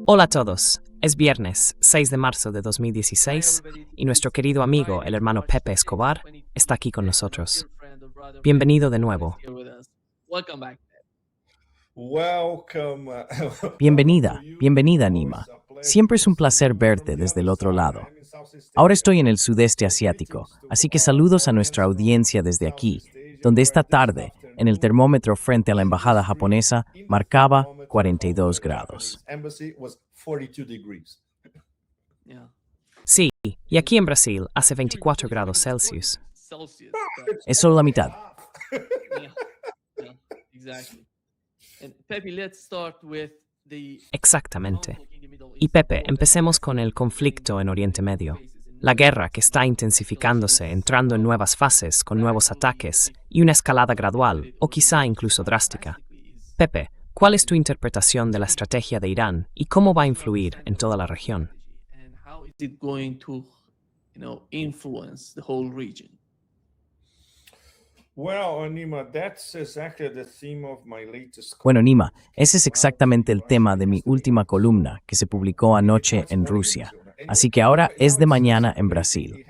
Hola a todos. Es viernes 6 de marzo de 2016 y nuestro querido amigo, el hermano Pepe Escobar, está aquí con nosotros. Bienvenido de nuevo. Bienvenida, Nima. Siempre es un placer verte desde el otro lado. Ahora estoy en el sudeste asiático, así que saludos a nuestra audiencia desde aquí, donde esta tarde, en el termómetro frente a la embajada japonesa, marcaba 42 grados. Sí, y aquí en Brasil hace 24 grados Celsius. Es solo la mitad. Exactamente. Y Pepe, empecemos con el conflicto en Oriente Medio. La guerra que está intensificándose, entrando en nuevas fases, con nuevos ataques y una escalada gradual, o quizá incluso drástica. Pepe, ¿cuál es tu interpretación de la estrategia de Irán y cómo va a influir en toda la región? Bueno, Nima, ese es exactamente el tema de mi última columna que se publicó anoche en Rusia. Así que ahora es de mañana en Brasil.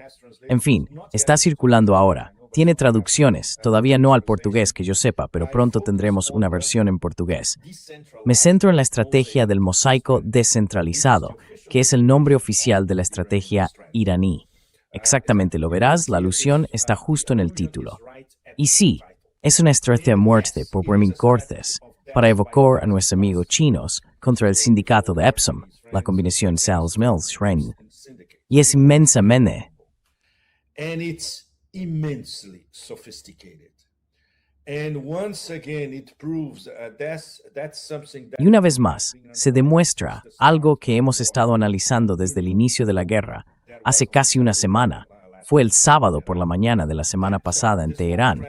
En fin, está circulando ahora. Tiene traducciones, todavía no al portugués que yo sepa, pero pronto tendremos una versión en portugués. Me centro en la estrategia del mosaico descentralizado, que es el nombre oficial de la estrategia iraní. Exactamente, lo verás, la alusión está justo en el título. Y sí, es una estrategia de muerte por Bremen Cortes, para evocar a nuestros amigos chinos contra el sindicato de Epsom, la combinación Sales-Mills-Schrein. Y es inmensamente. Y una vez más, se demuestra algo que hemos estado analizando desde el inicio de la guerra, hace casi una semana. Fue el sábado por la mañana de la semana pasada en Teherán,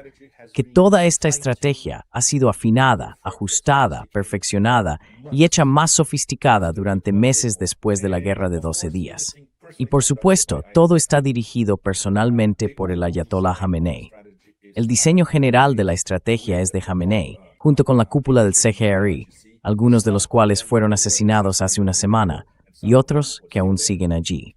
que toda esta estrategia ha sido afinada, ajustada, perfeccionada y hecha más sofisticada durante meses después de la guerra de 12 días. Y por supuesto, todo está dirigido personalmente por el Ayatollah Jamenei. El diseño general de la estrategia es de Jamenei, junto con la cúpula del CGRI, algunos de los cuales fueron asesinados hace una semana, y otros que aún siguen allí.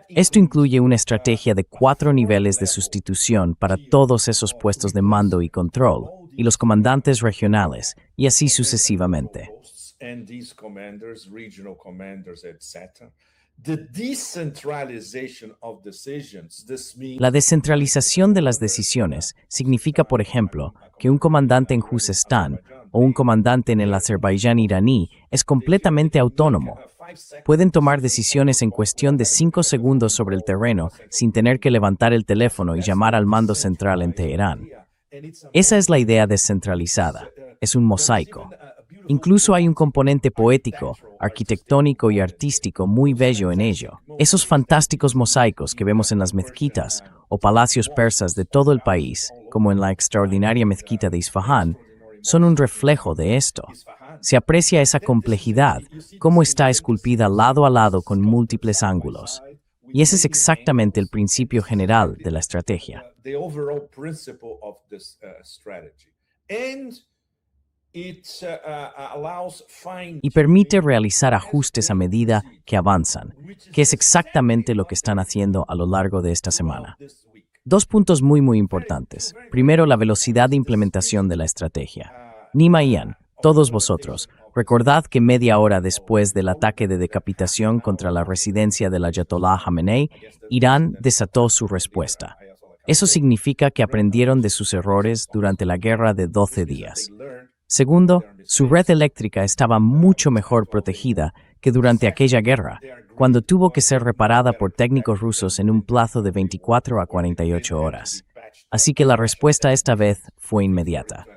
Esto incluye una estrategia de 4 niveles de sustitución para todos esos puestos de mando y control, y los comandantes regionales, y así sucesivamente. La descentralización de las decisiones significa, por ejemplo, que un comandante en Juzestán o un comandante en el Azerbaiyán iraní es completamente autónomo. Pueden tomar decisiones en cuestión de 5 segundos sobre el terreno sin tener que levantar el teléfono y llamar al mando central en Teherán. Esa es la idea descentralizada. Es un mosaico. Incluso hay un componente poético, arquitectónico y artístico muy bello en ello. Esos fantásticos mosaicos que vemos en las mezquitas o palacios persas de todo el país, como en la extraordinaria mezquita de Isfahán, son un reflejo de esto. Se aprecia esa complejidad, cómo está esculpida lado a lado con múltiples ángulos. Y ese es exactamente el principio general de la estrategia. Y permite realizar ajustes a medida que avanzan, que es exactamente lo que están haciendo a lo largo de esta semana. 2 puntos muy importantes. Primero, la velocidad de implementación de la estrategia. Nima y Ian, todos vosotros, recordad que media hora después del ataque de decapitación contra la residencia del Ayatollah Jamenei, Irán desató su respuesta. Eso significa que aprendieron de sus errores durante la guerra de 12 días. Segundo, su red eléctrica estaba mucho mejor protegida que durante aquella guerra, cuando tuvo que ser reparada por técnicos rusos en un plazo de 24 a 48 horas. Así que la respuesta esta vez fue inmediata.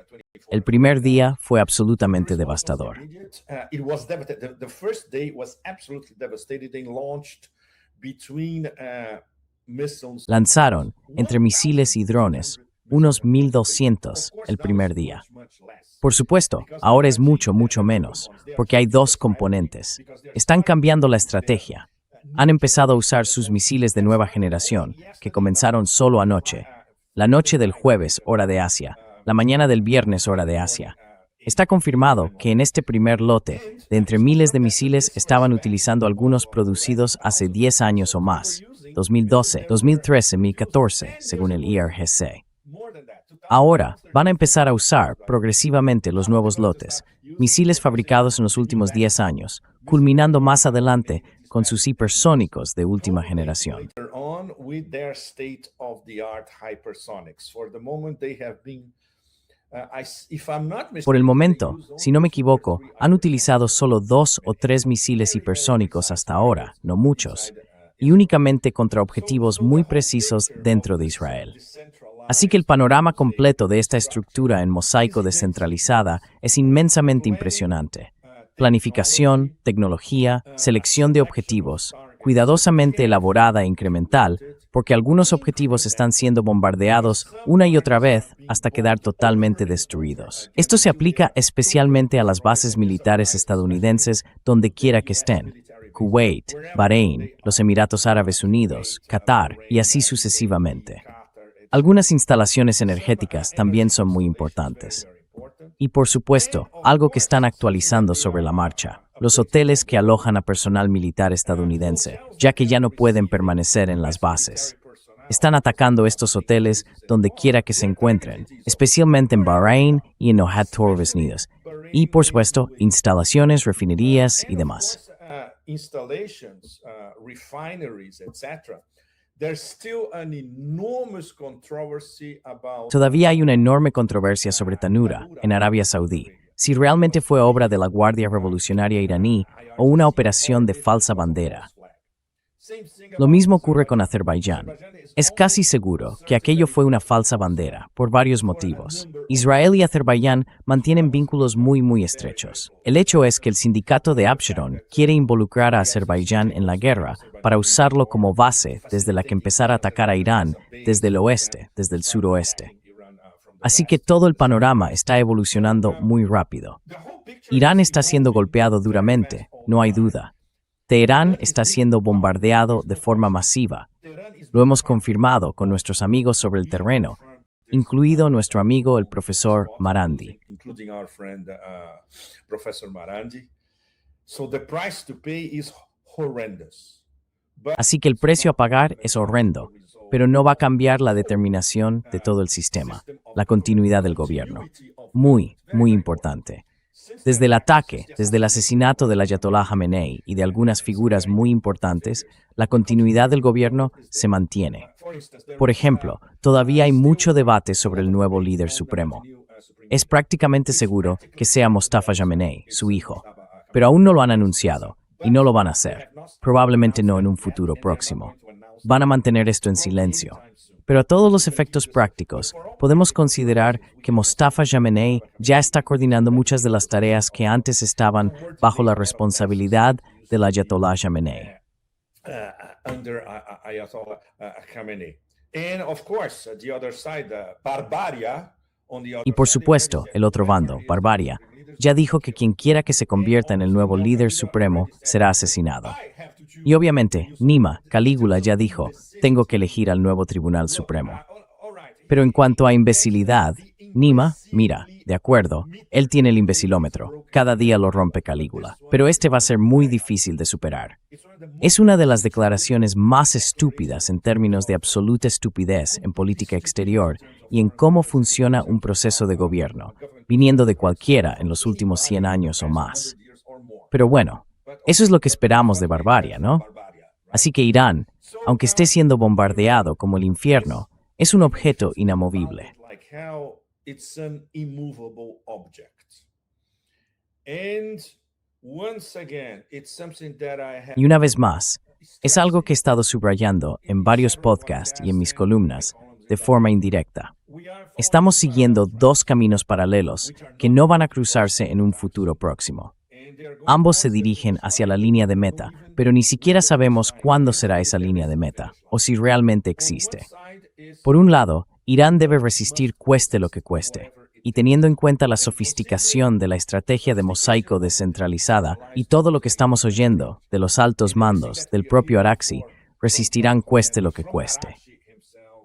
El primer día fue absolutamente devastador. Lanzaron, entre misiles y drones, unos 1.200 el primer día. Por supuesto, ahora es mucho menos, porque hay 2 componentes. Están cambiando la estrategia. Han empezado a usar sus misiles de nueva generación, que comenzaron solo anoche. La noche del jueves, hora de Asia. La mañana del viernes, hora de Asia. Está confirmado que en este primer lote, de entre miles de misiles, estaban utilizando algunos producidos hace 10 años o más, 2012, 2013, 2014, según el IRGC. Ahora, van a empezar a usar progresivamente los nuevos lotes, misiles fabricados en los últimos 10 años, culminando más adelante con sus hipersónicos de última generación. Por el momento, si no me equivoco, han utilizado solo 2 o 3 misiles hipersónicos hasta ahora, no muchos, y únicamente contra objetivos muy precisos dentro de Israel. Así que el panorama completo de esta estructura en mosaico descentralizada es inmensamente impresionante. Planificación, tecnología, selección de objetivos, cuidadosamente elaborada e incremental, porque algunos objetivos están siendo bombardeados una y otra vez hasta quedar totalmente destruidos. Esto se aplica especialmente a las bases militares estadounidenses donde quiera que estén: Kuwait, Bahrein, los Emiratos Árabes Unidos, Qatar y así sucesivamente. Algunas instalaciones energéticas también son muy importantes. Y por supuesto, algo que están actualizando sobre la marcha: los hoteles que alojan a personal militar estadounidense, ya que ya no pueden permanecer en las bases. Están atacando estos hoteles donde quiera que se encuentren, especialmente en Bahrein y en Ohad Torres Unidos. Y por supuesto, instalaciones, refinerías y demás. Todavía hay una enorme controversia sobre Tanura, en Arabia Saudí, si realmente fue obra de la Guardia Revolucionaria iraní o una operación de falsa bandera. Lo mismo ocurre con Azerbaiyán. Es casi seguro que aquello fue una falsa bandera, por varios motivos. Israel y Azerbaiyán mantienen vínculos muy estrechos. El hecho es que el sindicato de Absheron quiere involucrar a Azerbaiyán en la guerra para usarlo como base desde la que empezar a atacar a Irán desde el oeste, desde el suroeste. Así que todo el panorama está evolucionando muy rápido. Irán está siendo golpeado duramente, no hay duda. Teherán está siendo bombardeado de forma masiva. Lo hemos confirmado con nuestros amigos sobre el terreno, incluido nuestro amigo el profesor Marandi. Así que el precio a pagar es horrendo, pero no va a cambiar la determinación de todo el sistema, la continuidad del gobierno. Muy importante. Desde el ataque, desde el asesinato del Ayatollah Jamenei y de algunas figuras muy importantes, la continuidad del gobierno se mantiene. Por ejemplo, todavía hay mucho debate sobre el nuevo líder supremo. Es prácticamente seguro que sea Mostafa Jamenei, su hijo, pero aún no lo han anunciado y no lo van a hacer, probablemente no en un futuro próximo. Van a mantener esto en silencio. Pero a todos los efectos prácticos, podemos considerar que Mostafa Jamenei ya está coordinando muchas de las tareas que antes estaban bajo la responsabilidad del Ayatollah Jamenei. Y por supuesto, el otro bando, Barbaria, ya dijo que quien quiera que se convierta en el nuevo líder supremo será asesinado. Y obviamente, Nima, Calígula, ya dijo: tengo que elegir al nuevo Tribunal Supremo. Pero en cuanto a imbecilidad, Nima, mira, de acuerdo, él tiene el imbecilómetro, cada día lo rompe Calígula, pero este va a ser muy difícil de superar. Es una de las declaraciones más estúpidas en términos de absoluta estupidez en política exterior y en cómo funciona un proceso de gobierno, viniendo de cualquiera en los últimos 100 años o más. Pero bueno, eso es lo que esperamos de Barbaria, ¿no? Así que Irán, aunque esté siendo bombardeado como el infierno, es un objeto inamovible. Y una vez más, es algo que he estado subrayando en varios podcasts y en mis columnas, de forma indirecta. Estamos siguiendo dos caminos paralelos que no van a cruzarse en un futuro próximo. Ambos se dirigen hacia la línea de meta, pero ni siquiera sabemos cuándo será esa línea de meta, o si realmente existe. Por un lado, Irán debe resistir cueste lo que cueste, y teniendo en cuenta la sofisticación de la estrategia de mosaico descentralizada y todo lo que estamos oyendo de los altos mandos del propio Araghchi, resistirán cueste lo que cueste.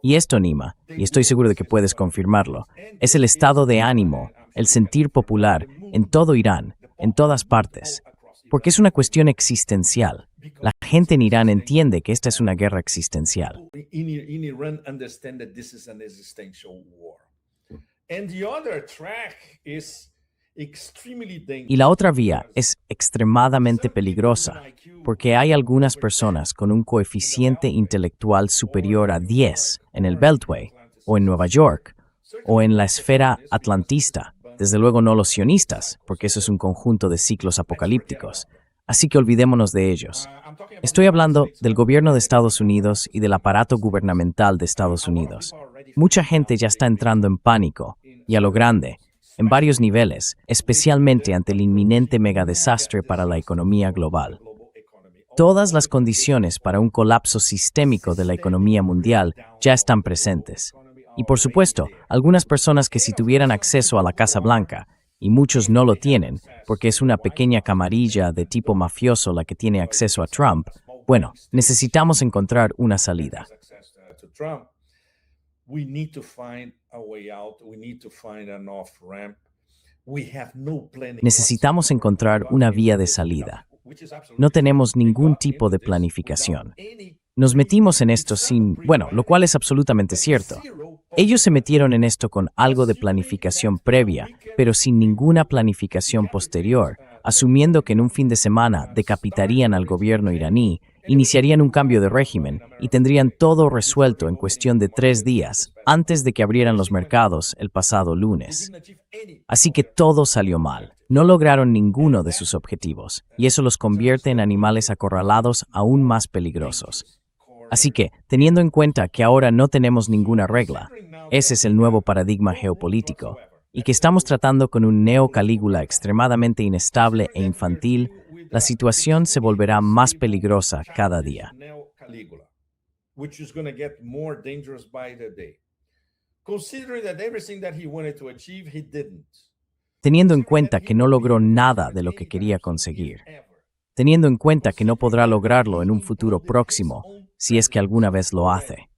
Y esto, Nima, y estoy seguro de que puedes confirmarlo, es el estado de ánimo el sentir popular en todo Irán, en todas partes, porque es una cuestión existencial. La gente en Irán entiende que esta es una guerra existencial. In Iran understand that this is an existential war. And the other track is extremely dangerous. Y la otra vía es extremadamente peligrosa, porque hay algunas personas con un coeficiente intelectual superior a 10 en el Beltway, o en Nueva York, o en la esfera atlantista, desde luego no los sionistas, porque eso es un conjunto de ciclos apocalípticos. Así que olvidémonos de ellos. Estoy hablando del gobierno de Estados Unidos y del aparato gubernamental de Estados Unidos. Mucha gente ya está entrando en pánico, y a lo grande, en varios niveles, especialmente ante el inminente megadesastre para la economía global. Todas las condiciones para un colapso sistémico de la economía mundial ya están presentes. Y por supuesto, algunas personas que si tuvieran acceso a la Casa Blanca, y muchos no lo tienen, porque es una pequeña camarilla de tipo mafioso la que tiene acceso a Trump, bueno, necesitamos encontrar una salida. Necesitamos encontrar una vía de salida. No tenemos ningún tipo de planificación. Nos metimos en esto sin, bueno, lo cual es absolutamente cierto. Ellos se metieron en esto con algo de planificación previa, pero sin ninguna planificación posterior, asumiendo que en un fin de semana decapitarían al gobierno iraní, iniciarían un cambio de régimen y tendrían todo resuelto en cuestión de 3 días, antes de que abrieran los mercados el pasado lunes. Así que todo salió mal. No lograron ninguno de sus objetivos, y eso los convierte en animales acorralados aún más peligrosos. Así que, teniendo en cuenta que ahora no tenemos ninguna regla, ese es el nuevo paradigma geopolítico, y que estamos tratando con un neo-Calígula extremadamente inestable e infantil, la situación se volverá más peligrosa cada día. Teniendo en cuenta que no logró nada de lo que quería conseguir. Teniendo en cuenta que no podrá lograrlo en un futuro próximo, si es que alguna vez lo hace.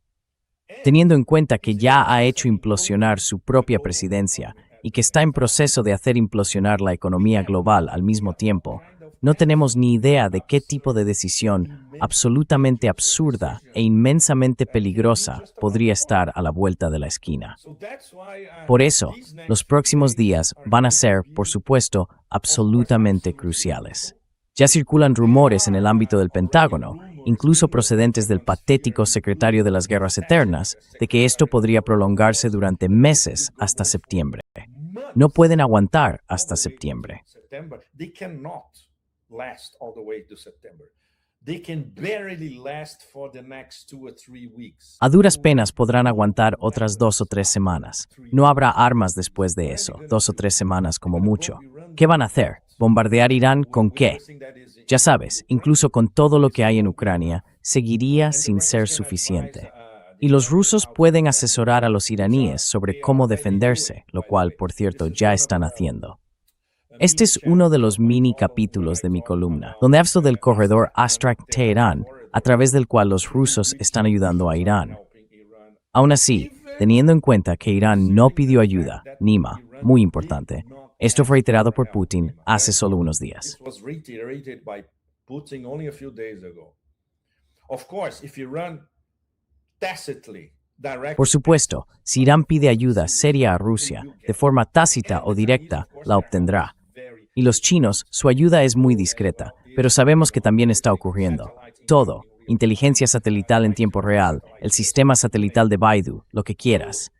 Teniendo en cuenta que ya ha hecho implosionar su propia presidencia y que está en proceso de hacer implosionar la economía global al mismo tiempo, no tenemos ni idea de qué tipo de decisión absolutamente absurda e inmensamente peligrosa podría estar a la vuelta de la esquina. Por eso, los próximos días van a ser, por supuesto, absolutamente cruciales. Ya circulan rumores en el ámbito del Pentágono, incluso procedentes del patético secretario de las Guerras Eternas, de que esto podría prolongarse durante meses hasta septiembre. No pueden aguantar hasta septiembre. A duras penas podrán aguantar otras 2 o 3 semanas. No habrá armas después de eso, 2 o 3 semanas como mucho. ¿Qué van a hacer? ¿Bombardear Irán con qué? Ya sabes, incluso con todo lo que hay en Ucrania, seguiría sin ser suficiente. Y los rusos pueden asesorar a los iraníes sobre cómo defenderse, lo cual, por cierto, ya están haciendo. Este es uno de los mini capítulos de mi columna, donde hablo del corredor Astrak-Teherán, a través del cual los rusos están ayudando a Irán. Aún así, teniendo en cuenta que Irán no pidió ayuda, Nima, muy importante, esto fue reiterado por Putin hace solo unos días. Por supuesto, si Irán pide ayuda seria a Rusia, de forma tácita o directa, la obtendrá. Y los chinos, su ayuda es muy discreta, pero sabemos que también está ocurriendo. Todo, inteligencia satelital en tiempo real, el sistema satelital de Baidu, lo que quieras.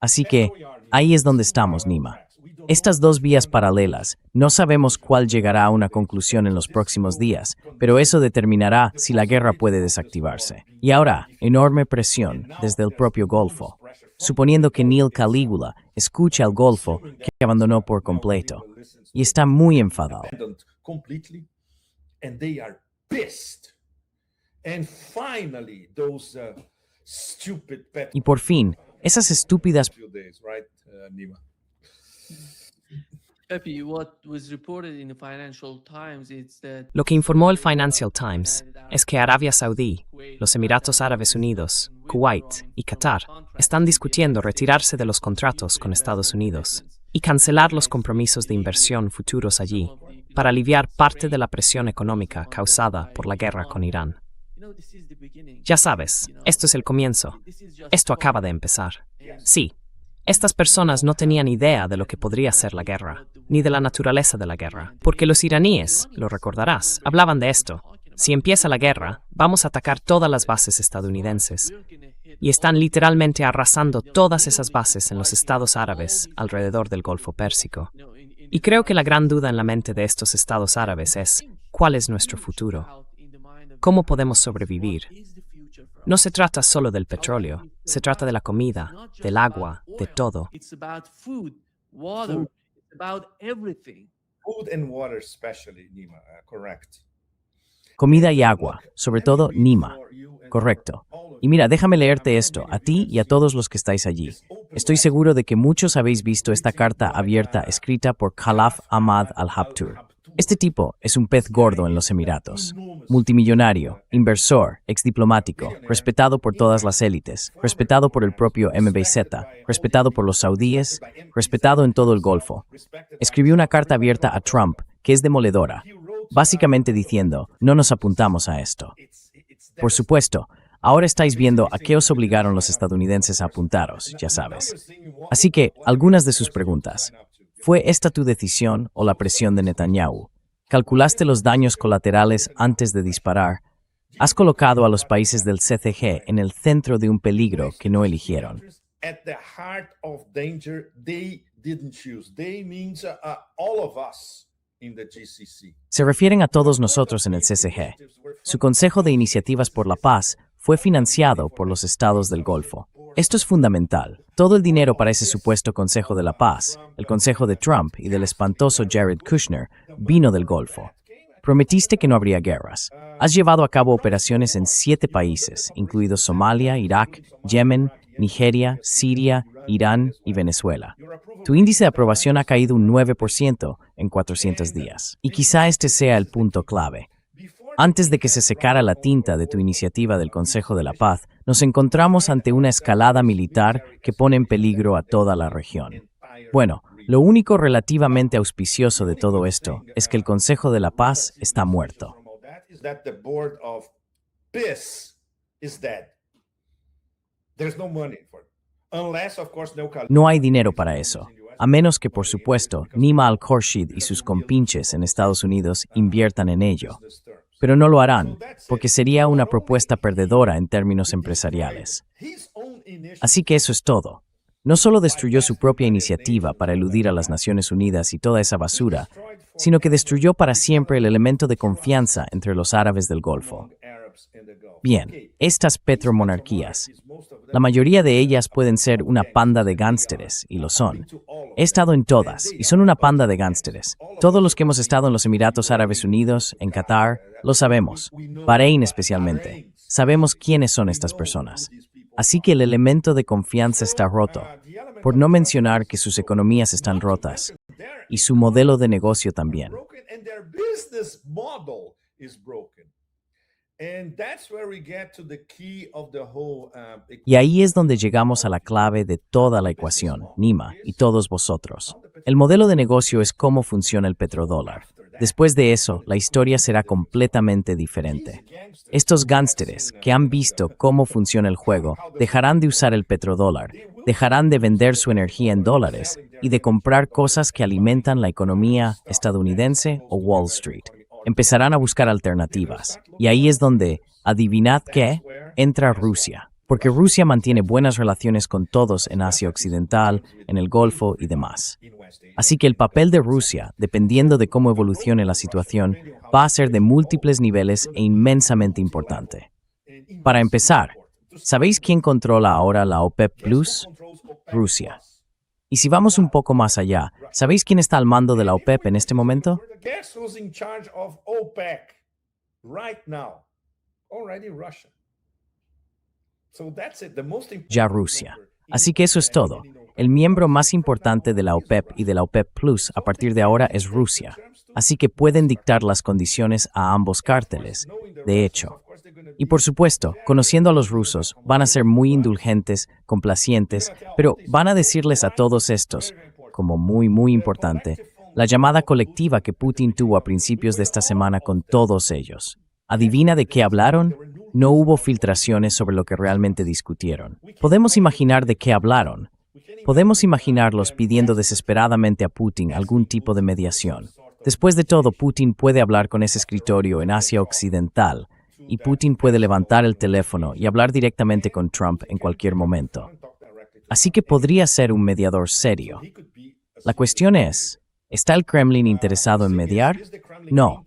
Así que, ahí es donde estamos, Nima. Estas 2 vías paralelas, no sabemos cuál llegará a una conclusión en los próximos días, pero eso determinará si la guerra puede desactivarse. Y ahora, enorme presión desde el propio Golfo, suponiendo que Neil Calígula escuche al Golfo que abandonó por completo, y está muy enfadado. Y por fin, esas estúpidas Lo que informó el Financial Times es que Arabia Saudí, los Emiratos Árabes Unidos, Kuwait y Qatar están discutiendo retirarse de los contratos con Estados Unidos. y cancelar los compromisos de inversión futuros allí para aliviar parte de la presión económica causada por la guerra con Irán. Ya sabes, esto es el comienzo. Esto acaba de empezar. Sí, estas personas no tenían idea de lo que podría ser la guerra, ni de la naturaleza de la guerra, porque los iraníes, lo recordarás, hablaban de esto. Si empieza la guerra, vamos a atacar todas las bases estadounidenses. Y están literalmente arrasando todas esas bases en los estados árabes alrededor del Golfo Pérsico. Y creo que la gran duda en la mente de estos estados árabes es, ¿cuál es nuestro futuro? ¿Cómo podemos sobrevivir? No se trata solo del petróleo, se trata de la comida, del agua, de todo. Food and water especially, Nima, correct. Comida y agua, sobre todo Nima. Correcto. Y mira, déjame leerte esto, a ti y a todos los que estáis allí. Estoy seguro de que muchos habéis visto esta carta abierta escrita por Khalaf Ahmad al-Habtoor. Este tipo es un pez gordo en los Emiratos. Multimillonario, inversor, exdiplomático, respetado por todas las élites, respetado por el propio MBZ, respetado por los saudíes, respetado en todo el Golfo. Escribió una carta abierta a Trump que es demoledora, básicamente diciendo, no nos apuntamos a esto. Por supuesto, ahora estáis viendo a qué os obligaron los estadounidenses a apuntaros, ya sabes. Así que, algunas de sus preguntas. ¿Fue esta tu decisión o la presión de Netanyahu? ¿Calculaste los daños colaterales antes de disparar? Has colocado a los países del CCG en el centro de un peligro que no eligieron. At the heart of danger they didn't choose. They means all of us in the GCC. Se refieren a todos nosotros en el CCG. Su Consejo de Iniciativas por la Paz fue financiado por los estados del Golfo. Esto es fundamental. Todo el dinero para ese supuesto Consejo de la Paz, el Consejo de Trump y del espantoso Jared Kushner, vino del Golfo. Prometiste que no habría guerras. Has llevado a cabo operaciones en 7 países, incluidos Somalia, Irak, Yemen, Nigeria, Siria, Irán y Venezuela. Tu índice de aprobación ha caído un 9% en 400 días. Y quizá este sea el punto clave. Antes de que se secara la tinta de tu iniciativa del Consejo de la Paz, nos encontramos ante una escalada militar que pone en peligro a toda la región. Bueno, lo único relativamente auspicioso de todo esto es que el Consejo de la Paz está muerto. No hay dinero para eso, a menos que, por supuesto, Nima al-Khorshid y sus compinches en Estados Unidos inviertan en ello. Pero no lo harán, porque sería una propuesta perdedora en términos empresariales. Así que eso es todo. No solo destruyó su propia iniciativa para eludir a las Naciones Unidas y toda esa basura, sino que destruyó para siempre el elemento de confianza entre los árabes del Golfo. Bien, estas petromonarquías, la mayoría de ellas pueden ser una panda de gánsteres, y lo son. He estado en todas, y son una panda de gánsteres. Todos los que hemos estado en los Emiratos Árabes Unidos, en Qatar, lo sabemos. Bahrein especialmente. Sabemos quiénes son estas personas. Así que el elemento de confianza está roto, por no mencionar que sus economías están rotas, y su modelo de negocio también. Y ahí es donde llegamos a la clave de toda la ecuación, Nima, y todos vosotros. El modelo de negocio es cómo funciona el petrodólar. Después de eso, la historia será completamente diferente. Estos gánsteres, que han visto cómo funciona el juego, dejarán de usar el petrodólar, dejarán de vender su energía en dólares y de comprar cosas que alimentan la economía estadounidense o Wall Street. Empezarán a buscar alternativas. Y ahí es donde, adivinad qué, entra Rusia. Porque Rusia mantiene buenas relaciones con todos en Asia Occidental, en el Golfo y demás. Así que el papel de Rusia, dependiendo de cómo evolucione la situación, va a ser de múltiples niveles e inmensamente importante. Para empezar, ¿sabéis quién controla ahora la OPEP Plus? Rusia. Y si vamos un poco más allá, ¿sabéis quién está al mando de la OPEP en este momento? Ya Rusia. Así que eso es todo. El miembro más importante de la OPEP y de la OPEP Plus a partir de ahora es Rusia. Así que pueden dictar las condiciones a ambos cárteles, de hecho. Y por supuesto, conociendo a los rusos, van a ser muy indulgentes, complacientes, pero van a decirles a todos estos, como muy importante la llamada colectiva que Putin tuvo a principios de esta semana con todos ellos. ¿Adivina de qué hablaron? No hubo filtraciones sobre lo que realmente discutieron. Podemos imaginar de qué hablaron. Podemos imaginarlos pidiendo desesperadamente a Putin algún tipo de mediación. Después de todo, Putin puede hablar con ese escritorio en Asia Occidental y Putin puede levantar el teléfono y hablar directamente con Trump en cualquier momento. Así que podría ser un mediador serio. La cuestión es, ¿está el Kremlin interesado en mediar? No.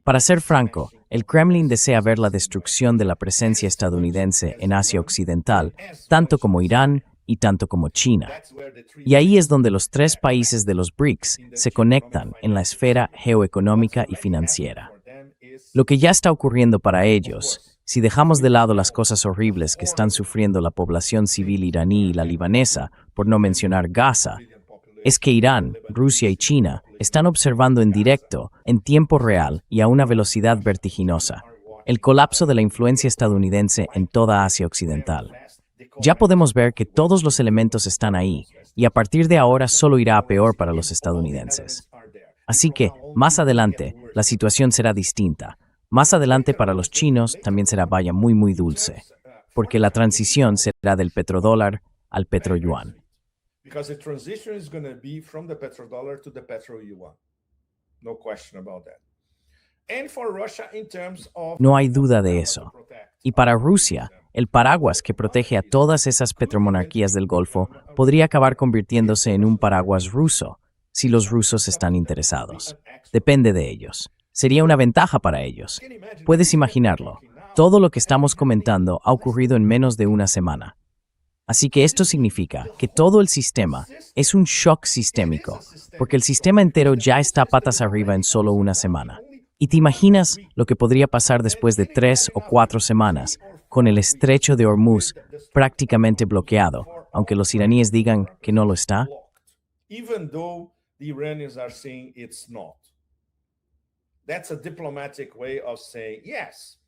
Para ser franco, el Kremlin desea ver la destrucción de la presencia estadounidense en Asia Occidental, tanto como Irán y tanto como China. Y ahí es donde los tres países de los BRICS se conectan en la esfera geoeconómica y financiera. Lo que ya está ocurriendo para ellos, si dejamos de lado las cosas horribles que están sufriendo la población civil iraní y la libanesa, por no mencionar Gaza, es que Irán, Rusia y China están observando en directo, en tiempo real y a una velocidad vertiginosa, el colapso de la influencia estadounidense en toda Asia Occidental. Ya podemos ver que todos los elementos están ahí, y a partir de ahora solo irá a peor para los estadounidenses. Así que, más adelante, la situación será distinta. Más adelante para los chinos también será vaya muy dulce, porque la transición será del petrodólar al petroyuan. Because the transition is going to be from the petrodollar to the petro-yuan. No question about that. And for Russia in terms of... No hay duda de eso. Y para Rusia, el paraguas que protege a todas esas petromonarquías del Golfo podría acabar convirtiéndose en un paraguas ruso, si los rusos están interesados. Depende de ellos. Sería una ventaja para ellos. Puedes imaginarlo. Todo lo que estamos comentando ha ocurrido en menos de una semana. Así que esto significa que todo el sistema es un shock sistémico, porque el sistema entero ya está patas arriba en solo una semana. ¿Y te imaginas lo que podría pasar después de 3 o 4 semanas, con el estrecho de Hormuz prácticamente bloqueado, aunque los iraníes digan que no lo está? Even though the Iranians are saying it's not. That's a diplomatic way of saying yes.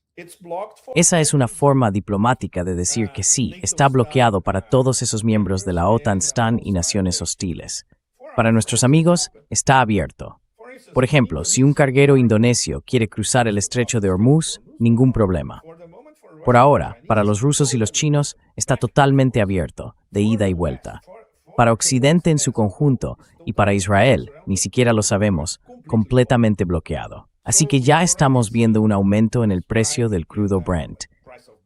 Esa es una forma diplomática de decir que sí, está bloqueado para todos esos miembros de la OTAN, STAN y naciones hostiles. Para nuestros amigos, está abierto. Por ejemplo, si un carguero indonesio quiere cruzar el estrecho de Hormuz, ningún problema. Por ahora, para los rusos y los chinos, está totalmente abierto, de ida y vuelta. Para Occidente en su conjunto y para Israel, ni siquiera lo sabemos, completamente bloqueado. Así que ya estamos viendo un aumento en el precio del crudo Brent.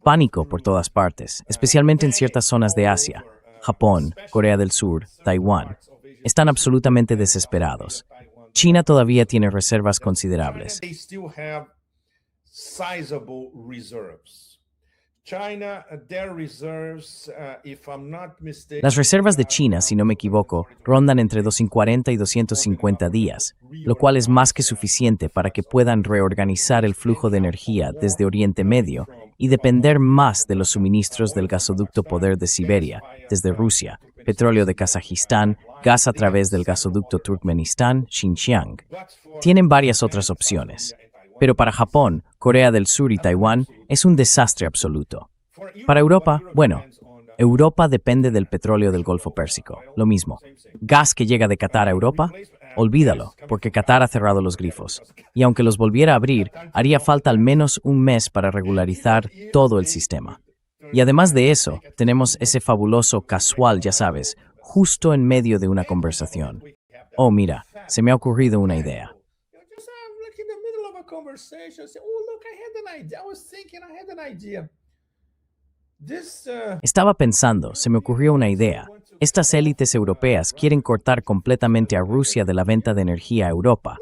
Pánico por todas partes, especialmente en ciertas zonas de Asia. Japón, Corea del Sur, Taiwán. Están absolutamente desesperados. China todavía tiene reservas considerables. Las reservas de China, si no me equivoco, rondan entre 240 y 250 días, lo cual es más que suficiente para que puedan reorganizar el flujo de energía desde Oriente Medio y depender más de los suministros del gasoducto Poder de Siberia, desde Rusia, petróleo de Kazajistán, gas a través del gasoducto Turkmenistán, Xinjiang. Tienen varias otras opciones. Pero para Japón, Corea del Sur y Taiwán es un desastre absoluto. Para Europa, bueno, Europa depende del petróleo del Golfo Pérsico, lo mismo. Gas que llega de Qatar a Europa, olvídalo, porque Qatar ha cerrado los grifos. Y aunque los volviera a abrir, haría falta al menos un mes para regularizar todo el sistema. Y además de eso, tenemos ese fabuloso casual, ya sabes, justo en medio de una conversación. Oh, mira, se me ha ocurrido una idea. Estaba pensando, se me ocurrió una idea. Estas élites europeas quieren cortar completamente a Rusia de la venta de energía a Europa.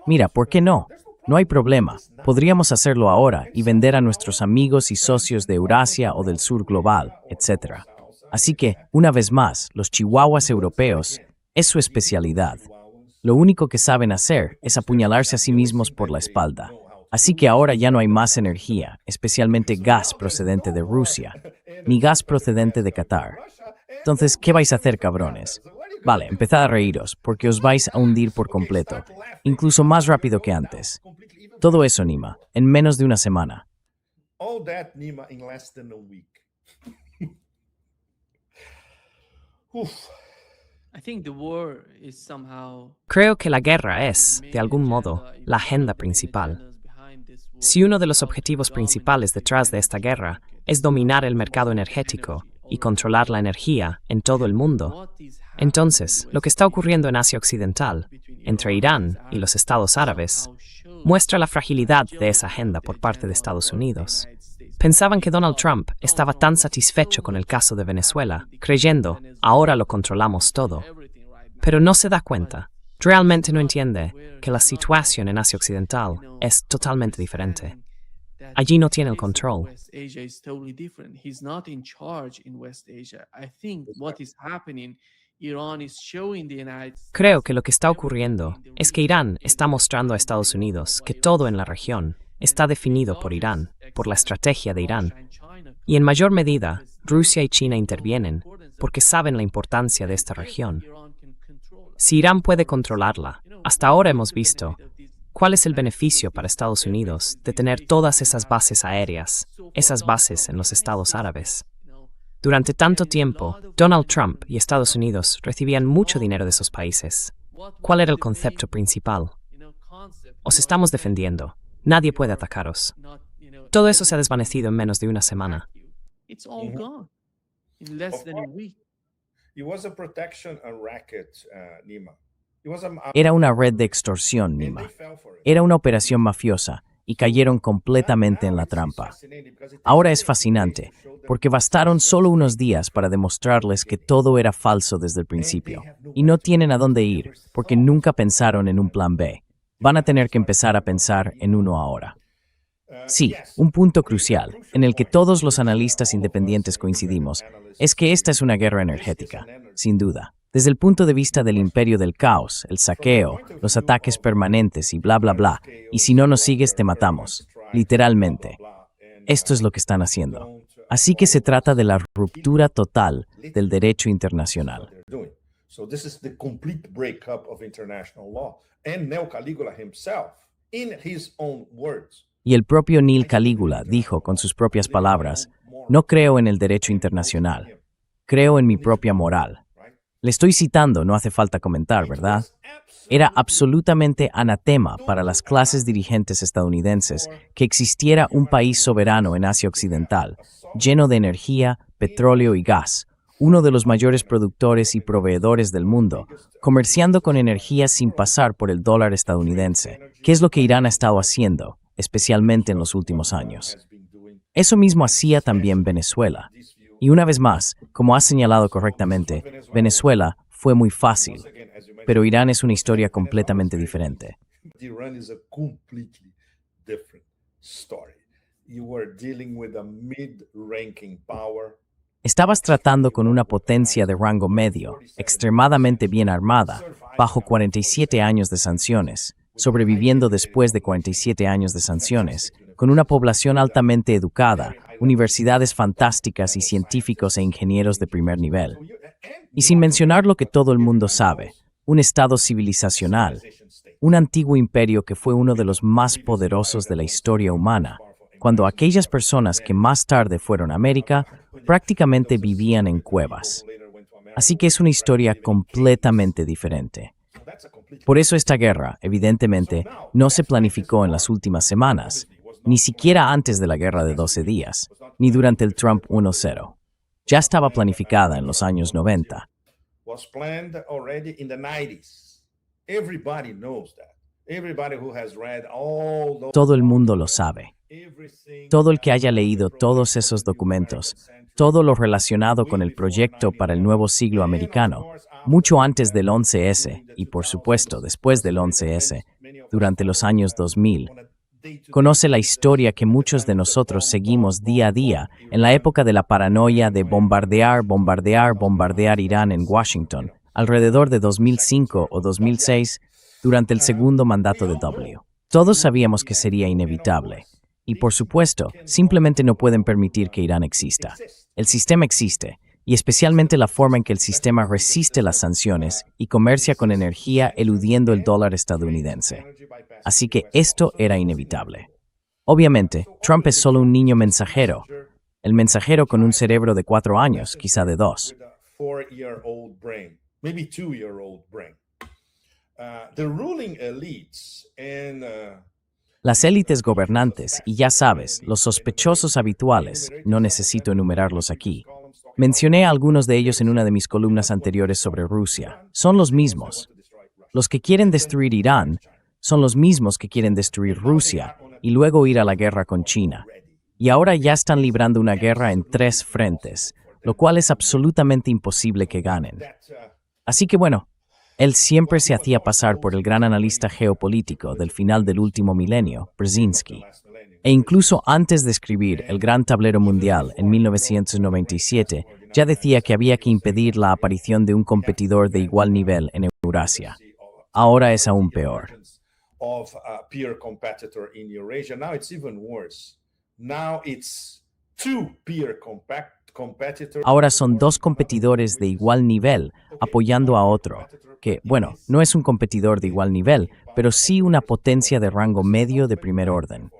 Mira, ¿por qué no? No hay problema. Podríamos hacerlo ahora y vender a nuestros amigos y socios de Eurasia o del sur global, etc. Así que, una vez más, los chihuahuas europeos es su especialidad. Lo único que saben hacer es apuñalarse a sí mismos por la espalda. Así que ahora ya no hay más energía, especialmente gas procedente de Rusia, ni gas procedente de Qatar. Entonces, ¿qué vais a hacer, cabrones? Vale, empezad a reíros, porque os vais a hundir por completo, incluso más rápido que antes. Todo eso, Nima, en menos de una semana. all that, Nima, in less than a week. Oof. Creo que la guerra es, de algún modo, la agenda principal. Si uno de los objetivos principales detrás de esta guerra es dominar el mercado energético y controlar la energía en todo el mundo, entonces lo que está ocurriendo en Asia Occidental, entre Irán y los Estados Árabes, muestra la fragilidad de esa agenda por parte de Estados Unidos. Pensaban que Donald Trump estaba tan satisfecho con el caso de Venezuela, creyendo, ahora lo controlamos todo. Pero no se da cuenta, realmente no entiende, que la situación en Asia Occidental es totalmente diferente. Allí no tiene el control. Creo que lo que está ocurriendo es que Irán está mostrando a Estados Unidos que todo en la región está definido por Irán, por la estrategia de Irán. Y en mayor medida, Rusia y China intervienen porque saben la importancia de esta región. Si Irán puede controlarla, hasta ahora hemos visto cuál es el beneficio para Estados Unidos de tener todas esas bases aéreas, esas bases en los Estados Árabes. Durante tanto tiempo, Donald Trump y Estados Unidos recibían mucho dinero de esos países. ¿Cuál era el concepto principal? Os estamos defendiendo. Nadie puede atacaros. Todo eso se ha desvanecido en menos de una semana. Era una red de extorsión, Nima. Era una operación mafiosa y cayeron completamente en la trampa. Ahora es fascinante, porque bastaron solo unos días para demostrarles que todo era falso desde el principio. Y no tienen a dónde ir, porque nunca pensaron en un plan B. Van a tener que empezar a pensar en uno ahora. Sí, un punto crucial, en el que todos los analistas independientes coincidimos, es que esta es una guerra energética, sin duda. Desde el punto de vista del imperio del caos, el saqueo, los ataques permanentes y bla bla bla, y si no nos sigues te matamos, literalmente. Esto es lo que están haciendo. Así que se trata de la ruptura total del derecho internacional. So this is the complete breakup of international law. And Neo Caligula himself, in his own words. Y el propio Neil Calígula dijo con sus propias palabras, no creo en el derecho internacional, creo en mi propia moral. Le estoy citando, no hace falta comentar, ¿verdad? Era absolutamente anatema para las clases dirigentes estadounidenses que existiera un país soberano en Asia Occidental, lleno de energía, petróleo y gas, uno de los mayores productores y proveedores del mundo, comerciando con energía sin pasar por el dólar estadounidense. ¿Qué es lo que Irán ha estado haciendo, especialmente en los últimos años? Eso mismo hacía también Venezuela. Y una vez más, como has señalado correctamente, Venezuela fue muy fácil, pero Irán es una historia completamente diferente. Iran is a completely different story. You were dealing with a mid-ranking power. Estabas tratando con una potencia de rango medio, extremadamente bien armada, bajo 47 años de sanciones, sobreviviendo después de 47 años de sanciones, con una población altamente educada, universidades fantásticas y científicos e ingenieros de primer nivel. Y sin mencionar lo que todo el mundo sabe, un estado civilizacional, un antiguo imperio que fue uno de los más poderosos de la historia humana, cuando aquellas personas que más tarde fueron a América prácticamente vivían en cuevas. Así que es una historia completamente diferente. Por eso esta guerra, evidentemente, no se planificó en las últimas semanas, ni siquiera antes de la guerra de 12 días, ni durante el Trump 1-0. Ya estaba planificada en los años 90. Todo el mundo lo sabe. Todo el que haya leído todos esos documentos, todo lo relacionado con el proyecto para el nuevo siglo americano, mucho antes del 11S y por supuesto después del 11S, durante los años 2000, conoce la historia que muchos de nosotros seguimos día a día en la época de la paranoia de bombardear Irán en Washington, alrededor de 2005 o 2006, durante el segundo mandato de W. Todos sabíamos que sería inevitable. Y por supuesto, simplemente no pueden permitir que Irán exista. El sistema existe, y especialmente la forma en que el sistema resiste las sanciones y comercia con energía eludiendo el dólar estadounidense. Así que esto era inevitable. Obviamente, Trump es solo un niño mensajero. El mensajero con un cerebro de 4 años, quizá de 2. With a 4-year-old brain, maybe 2-year-old brain. The ruling elites and Las élites gobernantes, y ya sabes, los sospechosos habituales, no necesito enumerarlos aquí. Mencioné a algunos de ellos en una de mis columnas anteriores sobre Rusia. Son los mismos. Los que quieren destruir Irán son los mismos que quieren destruir Rusia y luego ir a la guerra con China. Y ahora ya están librando una guerra en 3 frentes, lo cual es absolutamente imposible que ganen. Así que bueno, él siempre se hacía pasar por el gran analista geopolítico del final del último milenio, Brzezinski. E incluso antes de escribir El Gran Tablero Mundial en 1997, ya decía que había que impedir la aparición de un competidor de igual nivel en Eurasia. Ahora es aún peor. of a peer competitor in Eurasia. Now it's even worse. Now it's 2 peer competitors. Ahora son 2 competidores de igual nivel apoyando a otro, que, bueno, no es un competidor de igual nivel, pero sí una potencia de rango medio de primer orden.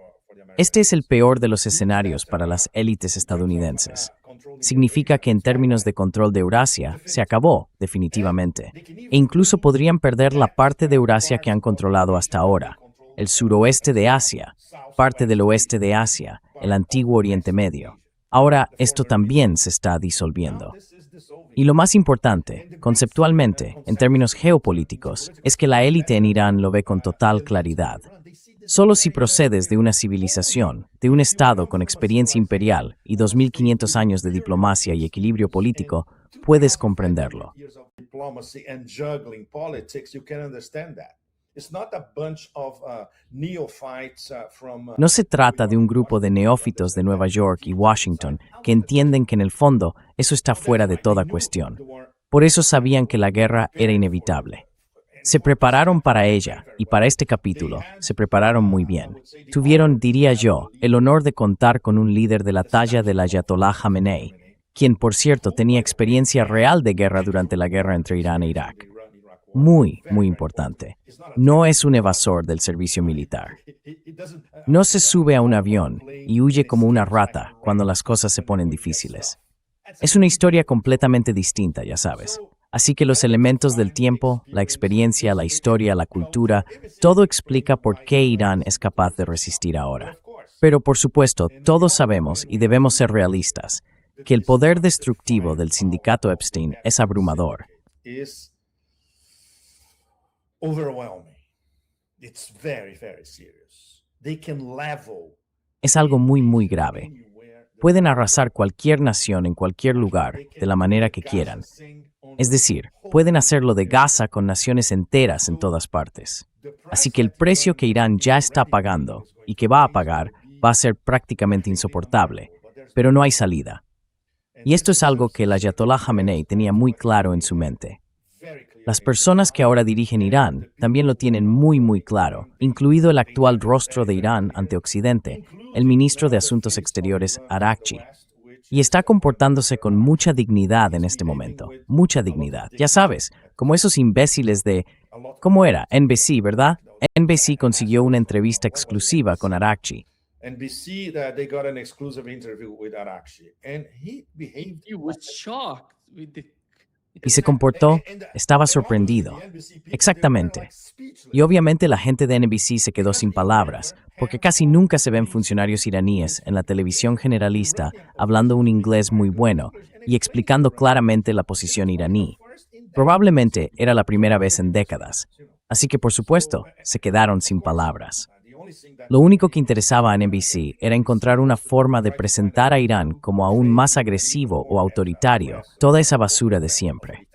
Este es el peor de los escenarios para las élites estadounidenses. Significa que en términos de control de Eurasia, se acabó, definitivamente. E incluso podrían perder la parte de Eurasia que han controlado hasta ahora, el suroeste de Asia, parte del oeste de Asia, el antiguo Oriente Medio. Ahora, esto también se está disolviendo. Y lo más importante, conceptualmente, en términos geopolíticos, es que la élite en Irán lo ve con total claridad. Solo si procedes de una civilización, de un Estado con experiencia imperial y 2.500 años de diplomacia y equilibrio político, puedes comprenderlo. No se trata de un grupo de neófitos de Nueva York y Washington que entienden que en el fondo eso está fuera de toda cuestión. Por eso sabían que la guerra era inevitable. Se prepararon para ella, y para este capítulo, se prepararon muy bien. Tuvieron, diría yo, el honor de contar con un líder de la talla del Ayatollah Khamenei, quien, por cierto, tenía experiencia real de guerra durante la guerra entre Irán e Irak. Muy, muy importante. No es un evasor del servicio militar. No se sube a un avión y huye como una rata cuando las cosas se ponen difíciles. Es una historia completamente distinta, ya sabes. Así que los elementos del tiempo, la experiencia, la historia, la cultura, todo explica por qué Irán es capaz de resistir ahora. Pero por supuesto, todos sabemos, y debemos ser realistas, que el poder destructivo del sindicato Epstein es abrumador. Es algo muy, muy grave. Pueden arrasar cualquier nación en cualquier lugar, de la manera que quieran. Es decir, pueden hacerlo de Gaza con naciones enteras en todas partes. Así que el precio que Irán ya está pagando, y que va a pagar, va a ser prácticamente insoportable, pero no hay salida. Y esto es algo que el Ayatollah Khamenei tenía muy claro en su mente. Las personas que ahora dirigen Irán también lo tienen muy, muy claro, incluido el actual rostro de Irán ante Occidente, el ministro de Asuntos Exteriores Araghchi. Y está comportándose con mucha dignidad en este momento. Mucha dignidad. Ya sabes, como esos imbéciles de... ¿Cómo era? NBC, ¿verdad? NBC consiguió una entrevista exclusiva con Araghchi. NBC, they got an exclusive interview with Araghchi, and he behaved. He was shocked with the Y se comportó, estaba sorprendido. Exactamente. Y obviamente la gente de NBC se quedó sin palabras, porque casi nunca se ven funcionarios iraníes en la televisión generalista hablando un inglés muy bueno y explicando claramente la posición iraní. Probablemente era la primera vez en décadas. Así que, por supuesto, se quedaron sin palabras. Lo único que interesaba a NBC era encontrar una forma de presentar a Irán como aún más agresivo o autoritario, toda esa basura de siempre.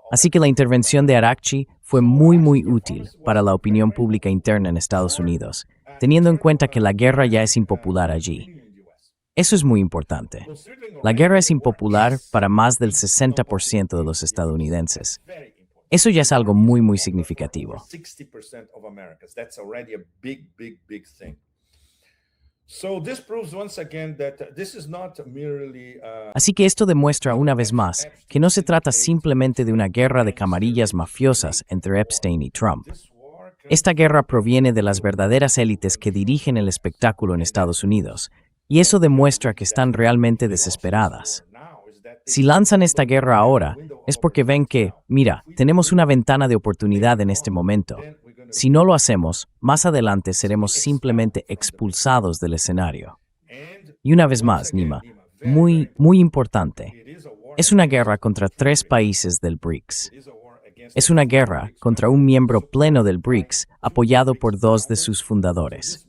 Así que la intervención de Araghchi fue muy, muy útil para la opinión pública interna en Estados Unidos, teniendo en cuenta que la guerra ya es impopular allí. Eso es muy importante. La guerra es impopular para más del 60% de los estadounidenses. Eso ya es algo muy, muy significativo. 60% of Americans. That's already a big, big, big thing. So this proves once again that this is not merely Así que esto demuestra una vez más que no se trata simplemente de una guerra de camarillas mafiosas entre Epstein y Trump. Esta guerra proviene de las verdaderas élites que dirigen el espectáculo en Estados Unidos, y eso demuestra que están realmente desesperadas. Si lanzan esta guerra ahora, es porque ven que, mira, tenemos una ventana de oportunidad en este momento. Si no lo hacemos, más adelante seremos simplemente expulsados del escenario. Y una vez más, Nima, muy importante, es una guerra contra 3 países del BRICS. Es una guerra contra un miembro pleno del BRICS apoyado por 2 de sus fundadores.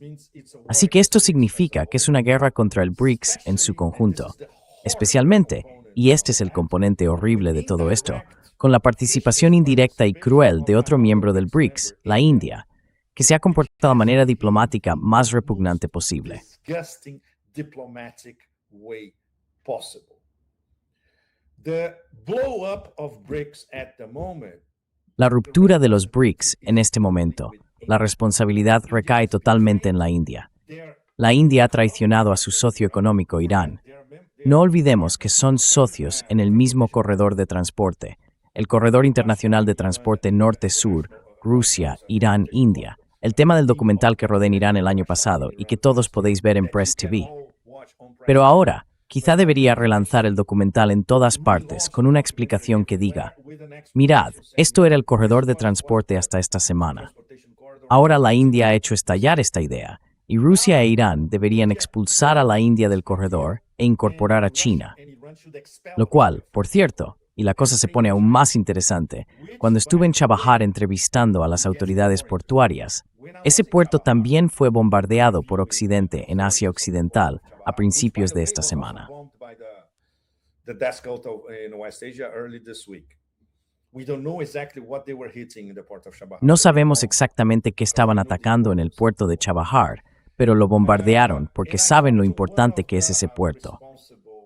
Así que esto significa que es una guerra contra el BRICS en su conjunto, especialmente, y este es el componente horrible de todo esto, con la participación indirecta y cruel de otro miembro del BRICS, la India, que se ha comportado de la manera diplomática más repugnante posible. La ruptura de los BRICS en este momento, la responsabilidad recae totalmente en la India. La India ha traicionado a su socio económico, Irán. No olvidemos que son socios en el mismo corredor de transporte, el Corredor Internacional de Transporte Norte-Sur, Rusia, Irán, India, el tema del documental que rodé en Irán el año pasado y que todos podéis ver en Press TV. Pero ahora, quizá debería relanzar el documental en todas partes con una explicación que diga, mirad, esto era el corredor de transporte hasta esta semana. Ahora la India ha hecho estallar esta idea, y Rusia e Irán deberían expulsar a la India del corredor e incorporar a China. Lo cual, por cierto, y la cosa se pone aún más interesante, cuando estuve en Chabahar entrevistando a las autoridades portuarias, ese puerto también fue bombardeado por Occidente en Asia Occidental a principios de esta semana. No sabemos exactamente qué estaban atacando en el puerto de Chabahar, pero lo bombardearon porque saben lo importante que es ese puerto.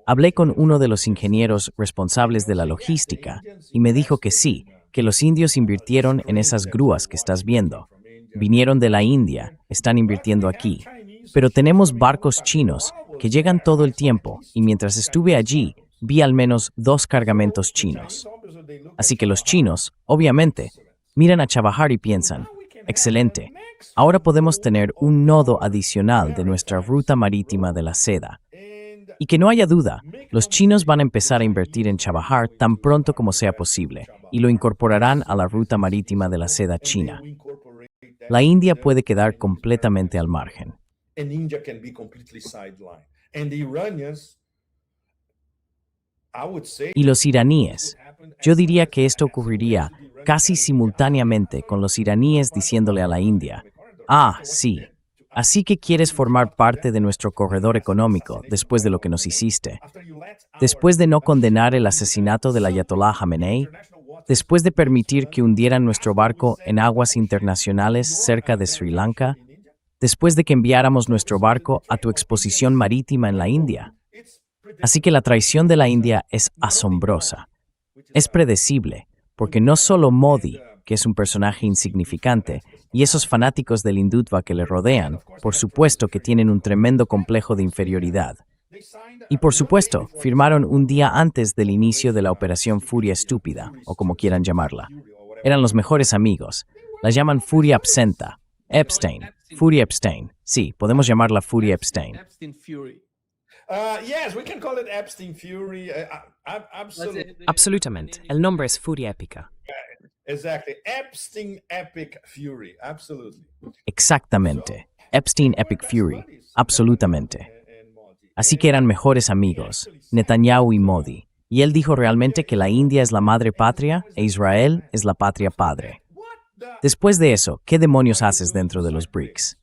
Hablé con uno de los ingenieros responsables de la logística y me dijo que sí, que los indios invirtieron en esas grúas que estás viendo. Vinieron de la India, están invirtiendo aquí. Pero tenemos barcos chinos que llegan todo el tiempo y mientras estuve allí, vi al menos 2 cargamentos chinos. Así que los chinos, obviamente, miran a Chabahar y piensan, excelente, ahora podemos tener un nodo adicional de nuestra ruta marítima de la seda. Y que no haya duda, los chinos van a empezar a invertir en Chabahar tan pronto como sea posible y lo incorporarán a la ruta marítima de la seda china. La India puede quedar completamente al margen. Y los iraníes, yo diría que esto ocurriría casi simultáneamente con los iraníes diciéndole a la India, sí, así que quieres formar parte de nuestro corredor económico después de lo que nos hiciste. Después de no condenar el asesinato del Ayatollah Jamenei, después de permitir que hundieran nuestro barco en aguas internacionales cerca de Sri Lanka, después de que enviáramos nuestro barco a tu exposición marítima en la India. Así que la traición de la India es asombrosa. Es predecible, porque no solo Modi, que es un personaje insignificante, y esos fanáticos del Hindutva que le rodean, por supuesto que tienen un tremendo complejo de inferioridad. Y por supuesto, firmaron un día antes del inicio de la Operación Furia Estúpida, o como quieran llamarla. Eran los mejores amigos. La llaman Furia Absenta. Epstein. Furia Epstein. Sí, podemos llamarla Furia Epstein. Epstein Fury. Yes, we can call it Epstein Fury. Absolutely. Absolutamente. El nombre es Furia Épica. Exactly. Epstein Epic Fury. Absolutely. Exactamente. Epstein Epic Fury. Absolutamente. Así que eran mejores amigos, Netanyahu y Modi. Y él dijo realmente que la India es la madre patria e Israel es la patria padre. Después de eso, ¿qué demonios haces dentro de los BRICS?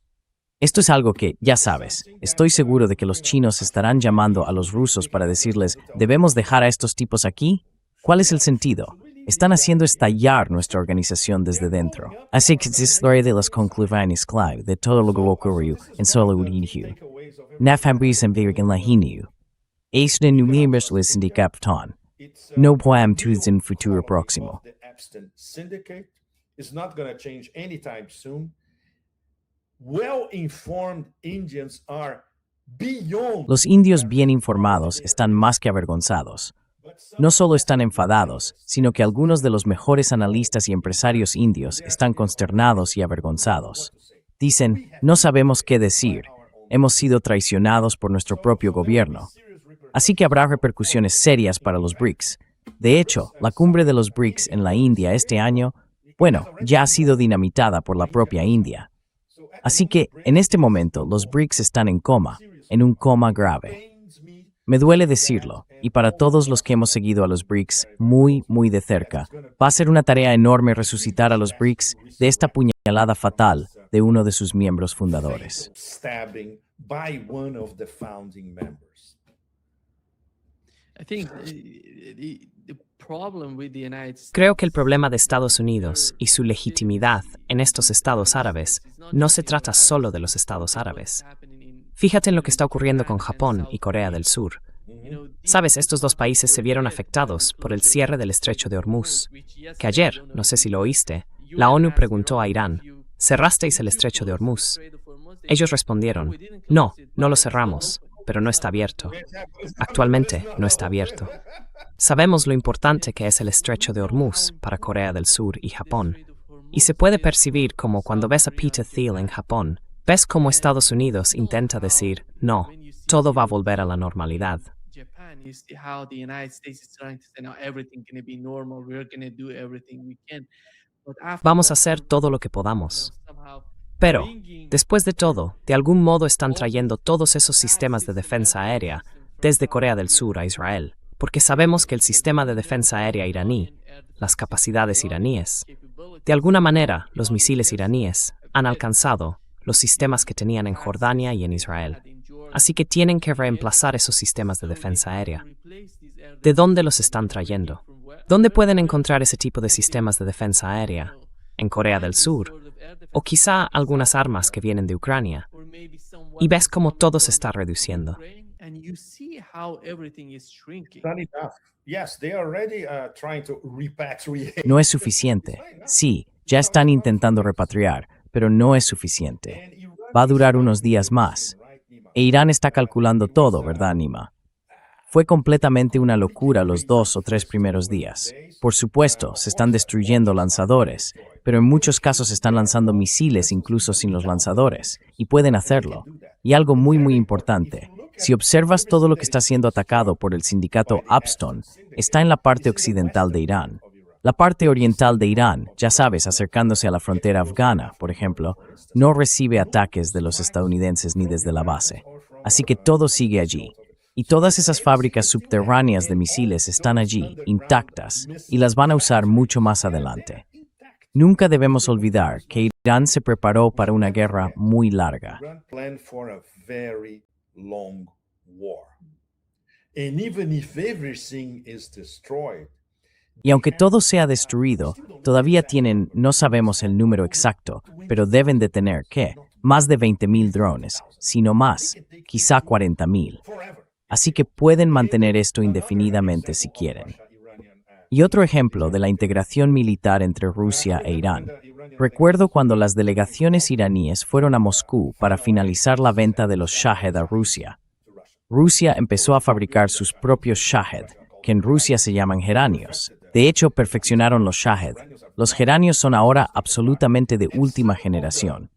Esto es algo que, ya sabes, estoy seguro de que los chinos estarán llamando a los rusos para decirles, ¿debemos dejar a estos tipos aquí? ¿Cuál es el sentido? Están haciendo estallar nuestra organización desde dentro. Así que es historia de las conclusiones clave de todo lo que ocurrió en solo un inicio. Nafambris en virgen la hiniu. Es de numerous les indicapton. No poem tuds en futuro próximo. It's not going to change anytime soon. Well-informed Indians are beyond. Los indios bien informados están más que avergonzados. No solo están enfadados, sino que algunos de los mejores analistas y empresarios indios están consternados y avergonzados. Dicen, no sabemos qué decir, hemos sido traicionados por nuestro propio gobierno. Así que habrá repercusiones serias para los BRICS. De hecho, la cumbre de los BRICS en la India este año, ya ha sido dinamitada por la propia India. Así que, en este momento, los BRICS están en coma, en un coma grave. Me duele decirlo, y para todos los que hemos seguido a los BRICS muy de cerca, va a ser una tarea enorme resucitar a los BRICS de esta puñalada fatal de uno de sus miembros fundadores. Creo que el problema de Estados Unidos y su legitimidad en estos estados árabes no se trata solo de los estados árabes. Fíjate en lo que está ocurriendo con Japón y Corea del Sur. Sabes, estos dos países se vieron afectados por el cierre del estrecho de Hormuz, que ayer, no sé si lo oíste, la ONU preguntó a Irán, ¿cerrasteis el estrecho de Hormuz? Ellos respondieron, no lo cerramos, pero no está abierto. Actualmente no está abierto. Sabemos lo importante que es el estrecho de Hormuz para Corea del Sur y Japón, y se puede percibir como cuando ves a Peter Thiel en Japón, ves cómo Estados Unidos intenta decir, no, todo va a volver a la normalidad. Vamos a hacer todo lo que podamos. Pero, después de todo, de algún modo están trayendo todos esos sistemas de defensa aérea desde Corea del Sur a Israel, porque sabemos que el sistema de defensa aérea iraní, las capacidades iraníes, de alguna manera los misiles iraníes han alcanzado los sistemas que tenían en Jordania y en Israel. Así que tienen que reemplazar esos sistemas de defensa aérea. ¿De dónde los están trayendo? ¿Dónde pueden encontrar ese tipo de sistemas de defensa aérea? ¿En Corea del Sur? O quizá algunas armas que vienen de Ucrania. Y ves cómo todo se está reduciendo. No es suficiente. Sí, ya están intentando repatriar, pero no es suficiente. Va a durar unos días más. E Irán está calculando todo, ¿verdad, Nima? Fue completamente una locura los 2 o 3 primeros días. Por supuesto, se están destruyendo lanzadores, pero en muchos casos están lanzando misiles incluso sin los lanzadores, y pueden hacerlo. Y algo muy importante, si observas todo lo que está siendo atacado por el sindicato Upstone, está en la parte occidental de Irán. La parte oriental de Irán, ya sabes, acercándose a la frontera afgana, por ejemplo, no recibe ataques de los estadounidenses ni desde la base. Así que todo sigue allí. Y todas esas fábricas subterráneas de misiles están allí, intactas, y las van a usar mucho más adelante. Nunca debemos olvidar que Irán se preparó para una guerra muy larga. Y aunque todo sea destruido, todavía tienen, no sabemos el número exacto, pero deben de tener, más de 20,000 drones, sino más, quizá 40,000. Así que pueden mantener esto indefinidamente si quieren. Y otro ejemplo de la integración militar entre Rusia e Irán. Recuerdo cuando las delegaciones iraníes fueron a Moscú para finalizar la venta de los Shahed a Rusia. Rusia empezó a fabricar sus propios Shahed, que en Rusia se llaman geranios. De hecho, perfeccionaron los Shahed. Los geranios son ahora absolutamente de última generación.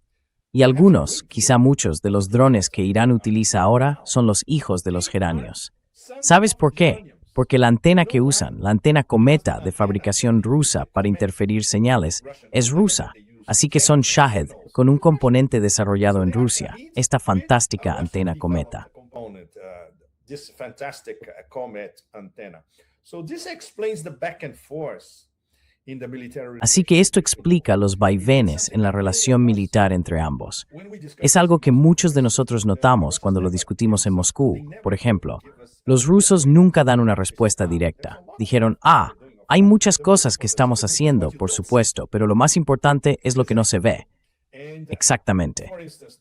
Y algunos, quizá muchos, de los drones que Irán utiliza ahora son los hijos de los geranios. ¿Sabes por qué? Porque la antena que usan, la antena Cometa de fabricación rusa para interferir señales, es rusa. Así que son Shahed, con un componente desarrollado en Rusia, esta fantástica antena Cometa. Así que esto explica los vaivenes en la relación militar entre ambos. Es algo que muchos de nosotros notamos cuando lo discutimos en Moscú. Por ejemplo, los rusos nunca dan una respuesta directa. Dijeron, hay muchas cosas que estamos haciendo, por supuesto, pero lo más importante es lo que no se ve. Exactamente.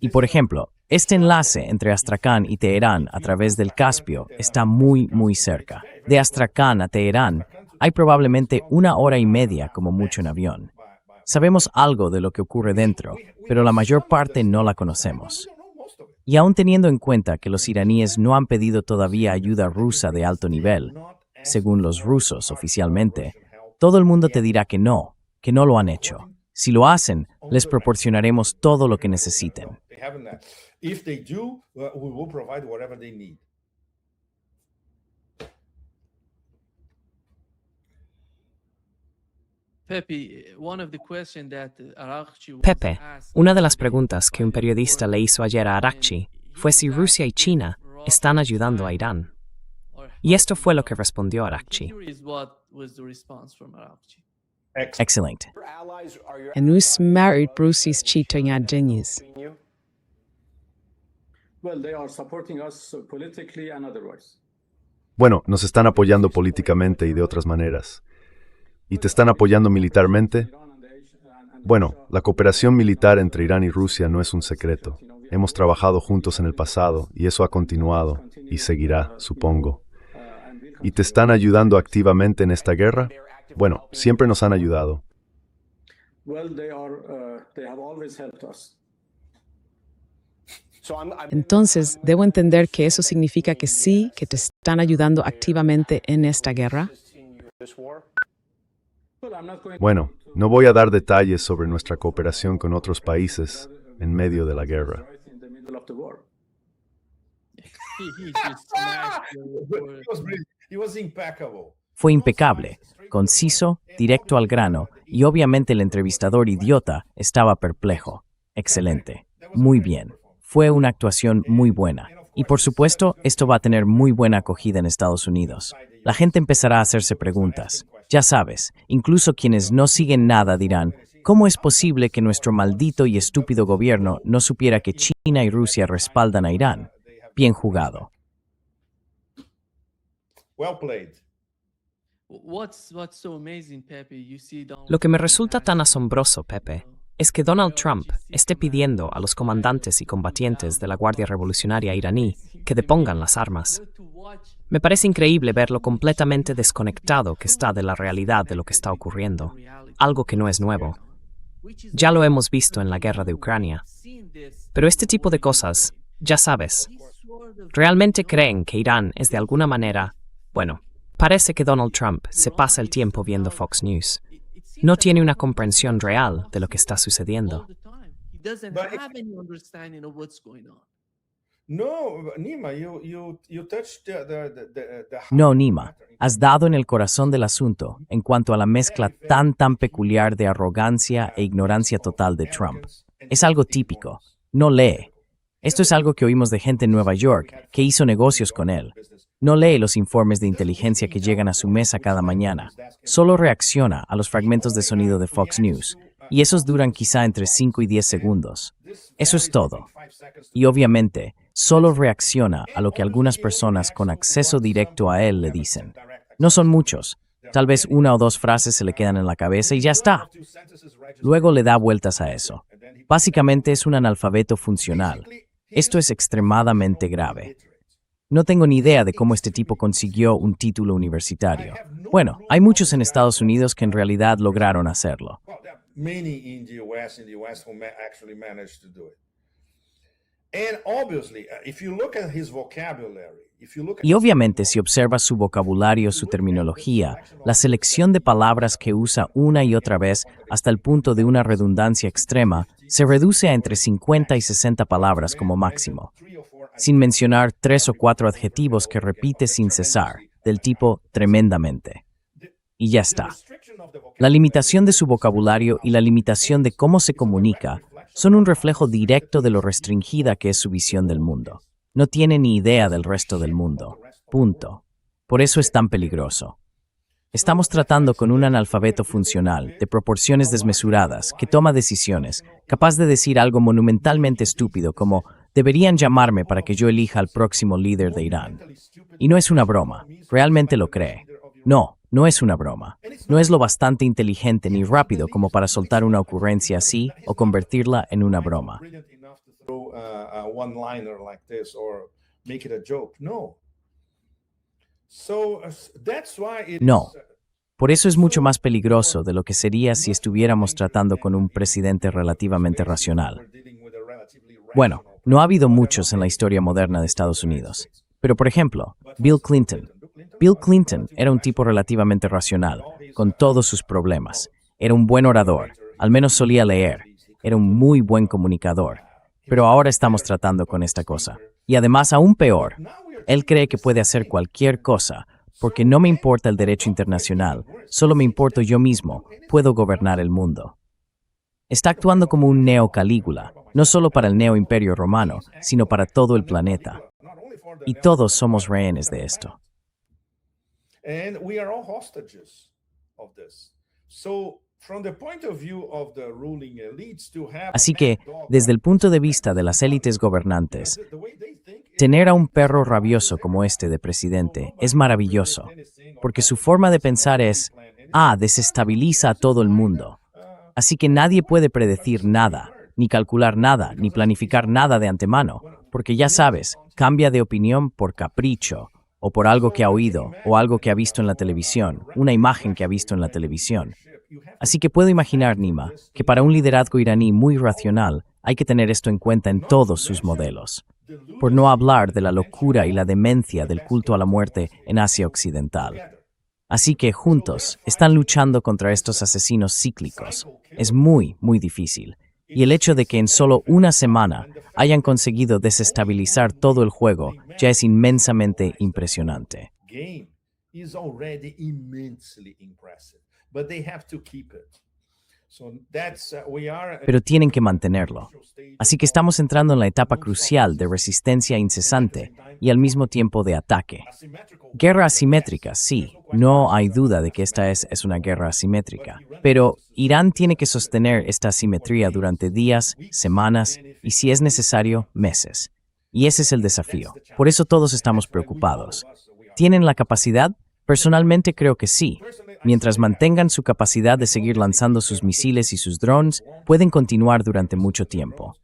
Y por ejemplo, este enlace entre Astracán y Teherán a través del Caspio está muy cerca. De Astracán a Teherán hay probablemente 1 hora y media como mucho en avión. Sabemos algo de lo que ocurre dentro, pero la mayor parte no la conocemos. Y aún teniendo en cuenta que los iraníes no han pedido todavía ayuda rusa de alto nivel, según los rusos oficialmente, todo el mundo te dirá que no lo han hecho. Si lo hacen, les proporcionaremos todo lo que necesiten. If they do, we will provide whatever they need. Pepe, una de las preguntas que un periodista le hizo ayer a Arakchi fue si Rusia y China están ayudando a Irán. Y esto fue lo que respondió Arakchi. Excelente. En us married Bruce's cheating at Genius. Bueno, nos están apoyando políticamente y de otras maneras. ¿Y te están apoyando militarmente? Bueno, la cooperación militar entre Irán y Rusia no es un secreto. Hemos trabajado juntos en el pasado y eso ha continuado y seguirá, supongo. ¿Y te están ayudando activamente en esta guerra? Bueno, siempre nos han ayudado. Entonces, ¿debo entender que eso significa que sí, que te están ayudando activamente en esta guerra? Bueno, no voy a dar detalles sobre nuestra cooperación con otros países en medio de la guerra. He was impeccable. Fue impecable, conciso, directo al grano, y obviamente el entrevistador idiota estaba perplejo. Excelente. Muy bien. Fue una actuación muy buena. Y por supuesto, esto va a tener muy buena acogida en Estados Unidos. La gente empezará a hacerse preguntas. Ya sabes, incluso quienes no siguen nada dirán, ¿cómo es posible que nuestro maldito y estúpido gobierno no supiera que China y Rusia respaldan a Irán? Bien jugado. Well played. Lo que me resulta tan asombroso, Pepe, es que Donald Trump esté pidiendo a los comandantes y combatientes de la Guardia Revolucionaria iraní que depongan las armas. Me parece increíble ver lo completamente desconectado que está de la realidad de lo que está ocurriendo, algo que no es nuevo. Ya lo hemos visto en la guerra de Ucrania. Pero este tipo de cosas, ya sabes, ¿realmente creen que Irán es de alguna manera, bueno, parece que Donald Trump se pasa el tiempo viendo Fox News. No tiene una comprensión real de lo que está sucediendo. No, Nima, you touched the No, Nima, has dado en el corazón del asunto en cuanto a la mezcla tan peculiar de arrogancia e ignorancia total de Trump. Es algo típico. No lee. Esto es algo que oímos de gente en Nueva York que hizo negocios con él. No lee los informes de inteligencia que llegan a su mesa cada mañana. Solo reacciona a los fragmentos de sonido de Fox News. Y esos duran quizá entre 5 y 10 segundos. Eso es todo. Y obviamente, solo reacciona a lo que algunas personas con acceso directo a él le dicen. No son muchos. Tal vez una o dos frases se le quedan en la cabeza y ya está. Luego le da vueltas a eso. Básicamente es un analfabeto funcional. Esto es extremadamente grave. No tengo ni idea de cómo este tipo consiguió un título universitario. Bueno, hay muchos en Estados Unidos que en realidad lograron hacerlo. Well, there are many in the US who actually managed to do it. And obviously, if you look at his vocabulary, Y obviamente si observas su vocabulario, su terminología, la selección de palabras que usa una y otra vez hasta el punto de una redundancia extrema, se reduce a entre 50 y 60 palabras como máximo, sin mencionar 3 o 4 adjetivos que repite sin cesar, del tipo tremendamente. Y ya está. La limitación de su vocabulario y la limitación de cómo se comunica son un reflejo directo de lo restringida que es su visión del mundo. No tiene ni idea del resto del mundo. Punto. Por eso es tan peligroso. Estamos tratando con un analfabeto funcional, de proporciones desmesuradas, que toma decisiones, capaz de decir algo monumentalmente estúpido como «deberían llamarme para que yo elija al próximo líder de Irán». Y no es una broma, realmente lo cree. No, no es una broma. No es lo bastante inteligente ni rápido como para soltar una ocurrencia así o convertirla en una broma. One-liner like this or make it a joke. No. So that's why it No. Por eso es mucho más peligroso de lo que sería si estuviéramos tratando con un presidente relativamente racional. Bueno, no ha habido muchos en la historia moderna de Estados Unidos. Pero por ejemplo, Bill Clinton. Bill Clinton era un tipo relativamente racional, con todos sus problemas. Era un buen orador, al menos solía leer. Era un muy buen comunicador. Pero ahora estamos tratando con esta cosa. Y además, aún peor, él cree que puede hacer cualquier cosa, porque no me importa el derecho internacional, solo me importo yo mismo, puedo gobernar el mundo. Está actuando como un neo-Calígula, no solo para el neo-imperio romano, sino para todo el planeta. Y todos somos rehenes de esto. Así que, desde el punto de vista de las élites gobernantes, tener a un perro rabioso como este de presidente es maravilloso, porque su forma de pensar es, desestabiliza a todo el mundo. Así que nadie puede predecir nada, ni calcular nada, ni planificar nada de antemano, porque ya sabes, cambia de opinión por capricho, o por algo que ha oído, o algo que ha visto en la televisión, una imagen que ha visto en la televisión. Así que puedo imaginar, Nima, que para un liderazgo iraní muy racional hay que tener esto en cuenta en todos sus modelos. Por no hablar de la locura y la demencia del culto a la muerte en Asia Occidental. Así que juntos están luchando contra estos asesinos cíclicos. Es muy, muy difícil. Y el hecho de que en solo una semana hayan conseguido desestabilizar todo el juego ya es inmensamente impresionante. Pero tienen que mantenerlo. Así que estamos entrando en la etapa crucial de resistencia incesante y al mismo tiempo de ataque. Guerra asimétrica, sí, no hay duda de que esta es una guerra asimétrica. Pero Irán tiene que sostener esta asimetría durante días, semanas y, si es necesario, meses. Y ese es el desafío. Por eso todos estamos preocupados. ¿Tienen la capacidad? Personalmente creo que sí. Mientras mantengan su capacidad de seguir lanzando sus misiles y sus drones, pueden continuar durante mucho tiempo.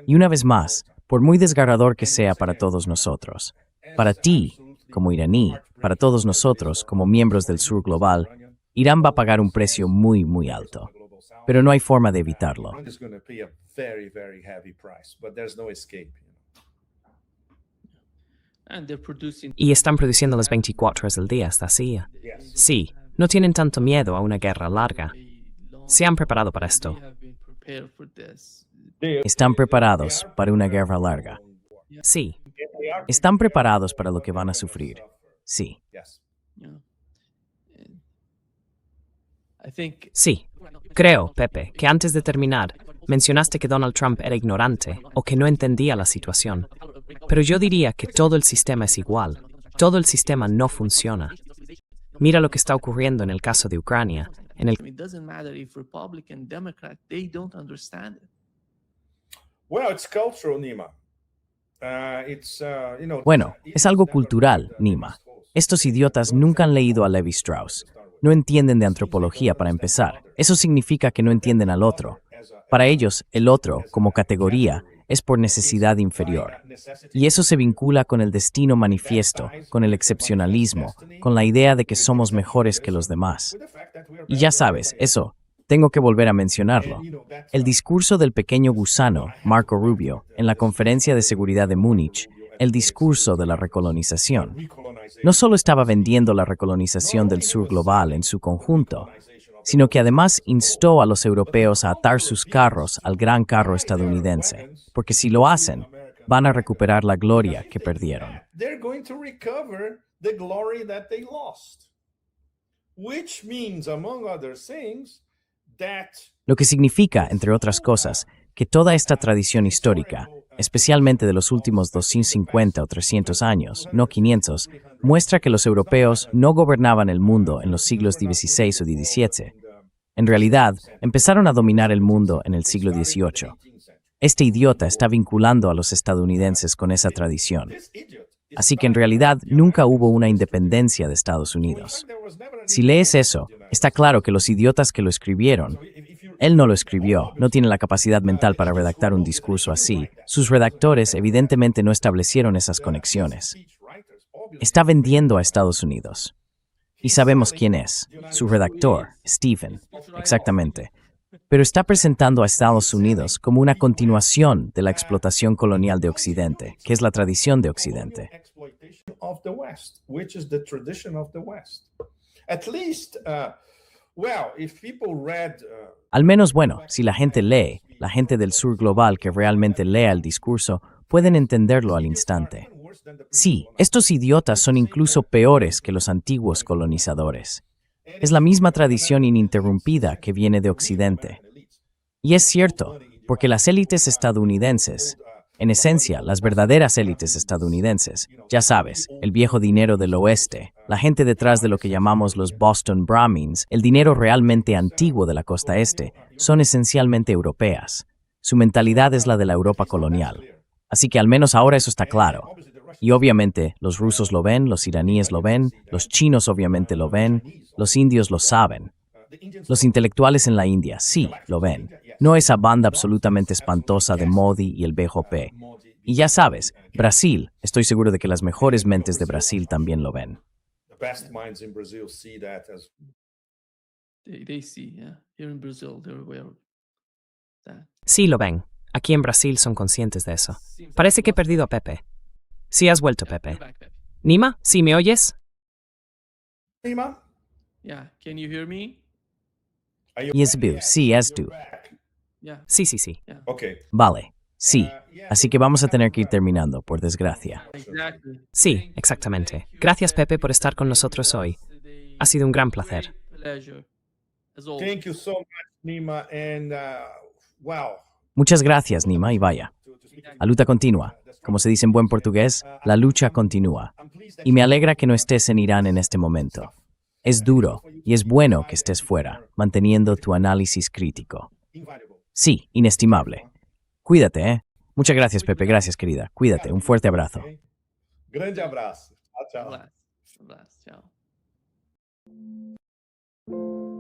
Y una vez más, por muy desgarrador que sea para todos nosotros, para ti, como iraní, para todos nosotros, como miembros del sur global, Irán va a pagar un precio muy, muy alto. Pero no hay forma de evitarlo. Y están produciendo las 24 horas del día hasta así. Sí, no tienen tanto miedo a una guerra larga. Se han preparado para esto. Están preparados para una guerra larga. Sí, Están preparados para lo que van a sufrir. Sí. sí. Creo, Pepe, que antes de terminar, mencionaste que Donald Trump era ignorante o que no entendía la situación. Pero yo diría que todo el sistema es igual. Todo el sistema no funciona. Mira lo que está ocurriendo en el caso de Ucrania, en el It doesn't matter if Republican, Democrat, they don't understand it. Well, it's cultural, Nima. Bueno, es algo cultural, Nima. Estos idiotas nunca han leído a Levi Strauss. No entienden de antropología para empezar. Eso significa que no entienden al otro. Para ellos, el otro, como categoría, es por necesidad inferior. Y eso se vincula con el destino manifiesto, con el excepcionalismo, con la idea de que somos mejores que los demás. Y ya sabes, eso, tengo que volver a mencionarlo. El discurso del pequeño gusano, Marco Rubio, en la Conferencia de Seguridad de Múnich, el discurso de la recolonización, no solo estaba vendiendo la recolonización del sur global en su conjunto, sino que además instó a los europeos a atar sus carros al gran carro estadounidense, porque si lo hacen, van a recuperar la gloria que perdieron. They're going to recover the glory that they lost. Which means, among other things, that Lo que significa, entre otras cosas, que toda esta tradición histórica, especialmente de los últimos 250 o 300 años, no 500, muestra que los europeos no gobernaban el mundo en los siglos XVI o XVII. En realidad, empezaron a dominar el mundo en el siglo XVIII. Este idiota está vinculando a los estadounidenses con esa tradición. Así que en realidad nunca hubo una independencia de Estados Unidos. Si lees eso, está claro que los idiotas que lo escribieron, él no lo escribió, no tiene la capacidad mental para redactar un discurso así. Sus redactores evidentemente no establecieron esas conexiones. Está vendiendo a Estados Unidos. Y sabemos quién es, su redactor, Stephen, exactamente. Pero está presentando a Estados Unidos como una continuación de la explotación colonial de Occidente, que es la tradición de Occidente. of the West, which is the tradition of the West. At least, well, if people read Al menos, bueno, si la gente lee, la gente del sur global que realmente lea el discurso, pueden entenderlo al instante. Sí, estos idiotas son incluso peores que los antiguos colonizadores. Es la misma tradición ininterrumpida que viene de Occidente. Y es cierto, porque las élites estadounidenses, en esencia, las verdaderas élites estadounidenses, ya sabes, el viejo dinero del oeste, la gente detrás de lo que llamamos los Boston Brahmins, el dinero realmente antiguo de la costa este, son esencialmente europeas. Su mentalidad es la de la Europa colonial. Así que al menos ahora eso está claro. Y obviamente los rusos lo ven, los iraníes lo ven, los chinos obviamente lo ven, los indios lo saben. Los intelectuales en la India sí lo ven. No esa banda absolutamente espantosa de Modi y el BJP. Y ya sabes, Brasil, estoy seguro de que las mejores mentes de Brasil también lo ven. the best minds in Brazil see that as They see, yeah. Here in Brazil, they're aware of that. Sí lo ven. Aquí en Brasil son conscientes de eso. Parece que he perdido a Pepe. Sí has vuelto, Yeah, Pepe. you're back, Pepe. Nima, ¿sí me oyes? Nima, Yeah, can you hear me? are you Yes, back? Bill, sí, es tú. Back. Yeah, Sí, sí, sí. Okay. Vale, sí. Así que vamos a tener que ir terminando, por desgracia. exactly. Sí, exactamente. Gracias, Pepe, por estar con nosotros hoy. Ha sido un gran placer. Pleasure, as always. Thank you so much, Nima, and wow. Muchas gracias, Nima, y vaya. La lucha continúa. Como se dice en buen portugués, la lucha continúa. Y me alegra que no estés en Irán en este momento. Es duro y es bueno que estés fuera, manteniendo tu análisis crítico. Sí, inestimable. Cuídate, ¿eh? Muchas gracias, Pepe. Gracias, querida. Cuídate. Un fuerte abrazo. Grande abraço. Tchau, tchau. Abraço, abraço, tchau.